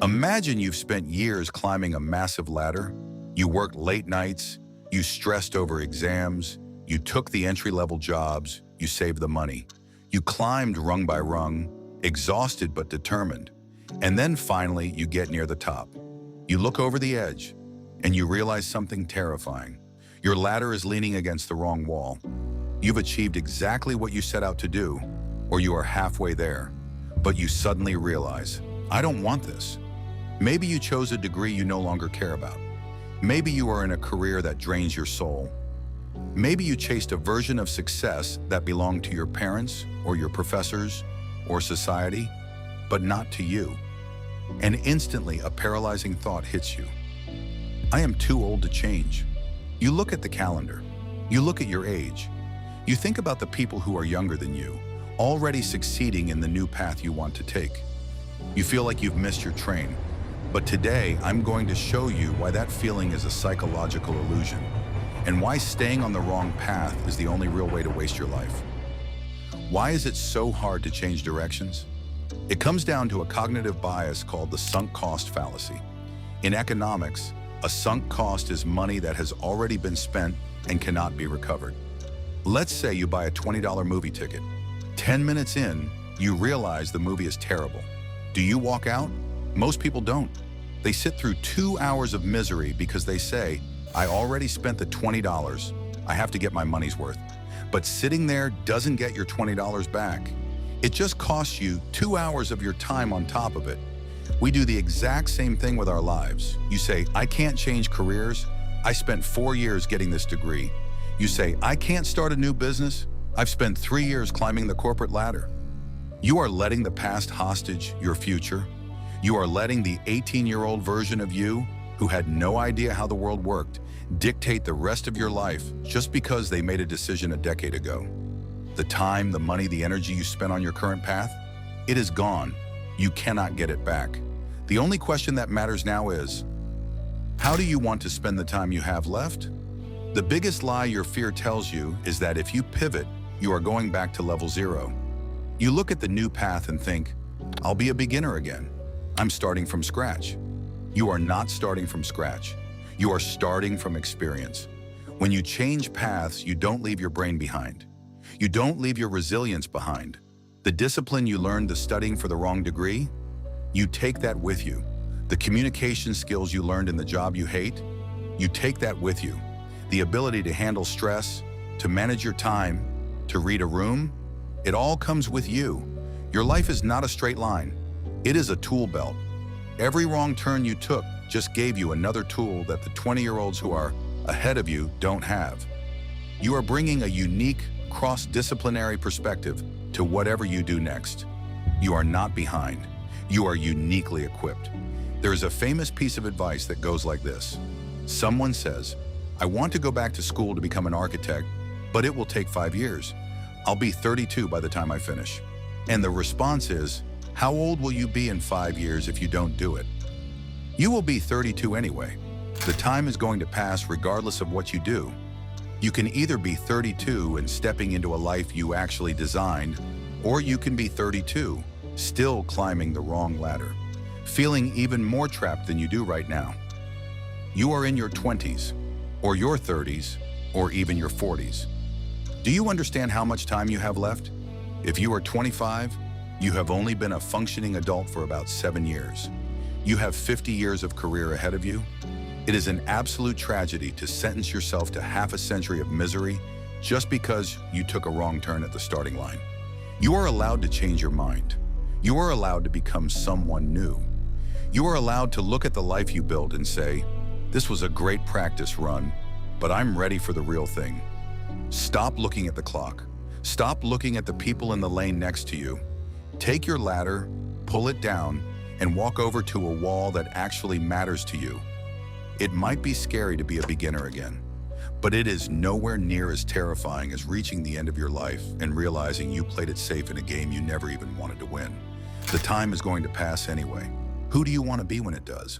Imagine you've spent years climbing a massive ladder. You worked late nights, you stressed over exams, you took the entry-level jobs, you saved the money. You climbed rung by rung, exhausted but determined. And then finally, you get near the top. You look over the edge, and you realize something terrifying. Your ladder is leaning against the wrong wall. You've achieved exactly what you set out to do, or you are halfway there. But you suddenly realize, I don't want this. Maybe you chose a degree you no longer care about. Maybe you are in a career that drains your soul. Maybe you chased a version of success that belonged to your parents or your professors or society, but not to you. And instantly a paralyzing thought hits you. I am too old to change. You look at the calendar. You look at your age. You think about the people who are younger than you, already succeeding in the new path you want to take. You feel like you've missed your train. But today, I'm going to show you why that feeling is a psychological illusion, and why staying on the wrong path is the only real way to waste your life. Why is it so hard to change directions? It comes down to a cognitive bias called the sunk cost fallacy. In economics, a sunk cost is money that has already been spent and cannot be recovered. Let's say you buy a $20 movie ticket. 10 minutes in, you realize the movie is terrible. Do you walk out? Most people don't. They sit through 2 hours of misery because they say, I already spent the $20. I have to get my money's worth. But sitting there doesn't get your $20 back. It just costs you 2 hours of your time on top of it. We do the exact same thing with our lives. You say, I can't change careers. I spent 4 years getting this degree. You say, I can't start a new business. I've spent 3 years climbing the corporate ladder. You are letting the past hostage your future. You are letting the 18-year-old version of you, who had no idea how the world worked, dictate the rest of your life just because they made a decision a decade ago. The time, the money, the energy you spent on your current path, it is gone. You cannot get it back. The only question that matters now is, how do you want to spend the time you have left? The biggest lie your fear tells you is that if you pivot, you are going back to level zero. You look at the new path and think, I'll be a beginner again. I'm starting from scratch. You are not starting from scratch. You are starting from experience. When you change paths, you don't leave your brain behind. You don't leave your resilience behind. The discipline you learned the studying for the wrong degree, you take that with you. The communication skills you learned in the job you hate, you take that with you. The ability to handle stress, to manage your time, to read a room, it all comes with you. Your life is not a straight line. It is a tool belt. Every wrong turn you took just gave you another tool that the 20-year-olds who are ahead of you don't have. You are bringing a unique, cross-disciplinary perspective to whatever you do next. You are not behind. You are uniquely equipped. There is a famous piece of advice that goes like this. Someone says, I want to go back to school to become an architect, but it will take 5 years. I'll be 32 by the time I finish. And the response is, how old will you be in 5 years if you don't do it? You will be 32 anyway. The time is going to pass regardless of what you do. You can either be 32 and stepping into a life you actually designed, or you can be 32, still climbing the wrong ladder, feeling even more trapped than you do right now. You are in your 20s, or your 30s, or even your 40s. Do you understand how much time you have left? If you are 25, you have only been a functioning adult for about 7 years. You have 50 years of career ahead of you. It is an absolute tragedy to sentence yourself to half a century of misery just because you took a wrong turn at the starting line. You are allowed to change your mind. You are allowed to become someone new. You are allowed to look at the life you built and say, this was a great practice run, but I'm ready for the real thing. Stop looking at the clock. Stop looking at the people in the lane next to you. Take your ladder, pull it down, and walk over to a wall that actually matters to you. It might be scary to be a beginner again, but it is nowhere near as terrifying as reaching the end of your life and realizing you played it safe in a game you never even wanted to win. The time is going to pass anyway. Who do you want to be when it does?